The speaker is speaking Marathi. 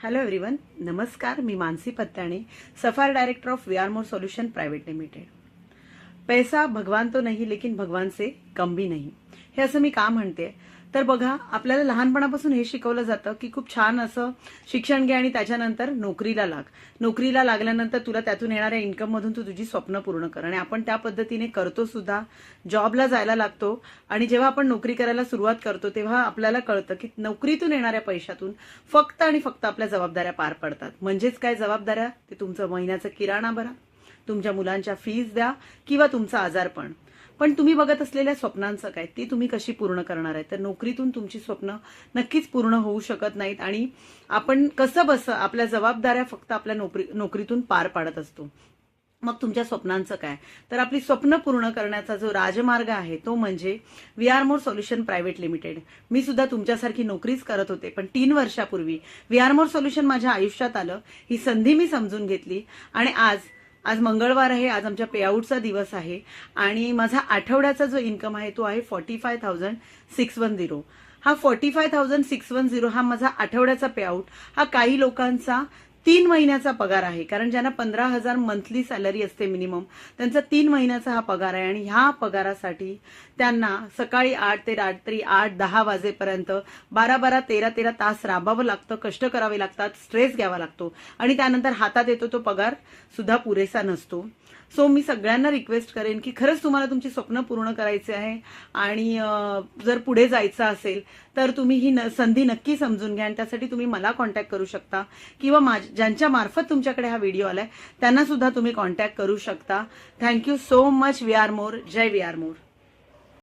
हॅलो एव्हरीवन, नमस्कार. मी मानसी पत्ताणे, सफार director of we are more solution private limited. पैसा भगवान तो नहीं लेकिन भगवान से कम भी नहीं, हे असं मी का म्हणते तर बघा, आपल्याला लहानपणापासून हे शिकवलं जातं की खूप छान असं शिक्षण घे आणि त्याच्यानंतर नोकरीला लाग. नोकरीला लागल्यानंतर तुला त्यातून येणाऱ्या इन्कम मधून तू तुझी स्वप्न पूर्ण कर. आणि आपण त्या पद्धतीने करतो सुद्धा. जॉबला जायला लागतो आणि जेव्हा आपण नोकरी करायला सुरुवात करतो तेव्हा आपल्याला कळतं की नोकरीतून येणाऱ्या पैशातून फक्त आणि फक्त आपल्या जबाबदाऱ्या पार पडतात. म्हणजेच काय जबाबदाऱ्या? ते तुमचं महिन्याचं किराणा भरा, तुमच्या मुलांच्या फीज द्या किंवा तुमचं आजारपण. पण तुम्ही बघत असलेल्या स्वप्नांचं काय? ती तुम्ही कशी पूर्ण करणार आहे? तर नोकरीतून तुमची स्वप्न नक्कीच पूर्ण होऊ शकत नाहीत. आणि आपण कसं बसं आपल्या जबाबदाऱ्या फक्त आपल्या नोकरीतून पार पाडत असतो. मग तुमच्या स्वप्नांचं काय? तर आपली स्वप्न पूर्ण करण्याचा जो राजमार्ग आहे तो म्हणजे we are more solution private limited. मी सुद्धा तुमच्यासारखी नोकरीच करत होते, पण 3 वर्षापूर्वी वी आर मोर सोल्युशन माझ्या आयुष्यात आलं. ही संधी मी समजून घेतली आणि आज मंगळवार आहे. आज आमच्या पेआउटचा दिवस आहे आणि माझा आठवड्याचा जो इन्कम आहे तो आहे 45,610. हा 45,610 हा माझा आठवड्याचा पेआउट. हा काही लोकांचा 3 महिन्याचा पगार आहे, कारण ज्यांना 15,000 मंथली सॅलरी असते मिनिमम, त्यांचा 3 महिन्याचा हा पगार आहे. आणि ह्या पगारासाठी त्यांना सकाळी 8 ते रात्री 8-10 वाजेपर्यंत 12-12, 13-13 तास राबावं लागतं, कष्ट करावे लागतात, स्ट्रेस घ्यावा लागतो आणि त्यानंतर हातात येतो तो पगार सुद्धा पुरेसा नसतो. सो मी सगळ्यांना रिक्वेस्ट करेन की खरंच तुम्हाला तुमची स्वप्न पूर्ण करायचे आहे आणि जर पुढे जायचं असेल तर तुम्ही ही संधी नक्की समजून घ्या. आणि त्यासाठी तुम्ही मला कॉन्टॅक्ट करू शकता किंवा ज्यांच्या मार्फत तुमच्याकडे हा व्हिडिओ आलाय त्यांना सुद्धा तुम्ही कॉन्टॅक्ट करू शकता. Thank you so much. We are more. जय वी आर मोर.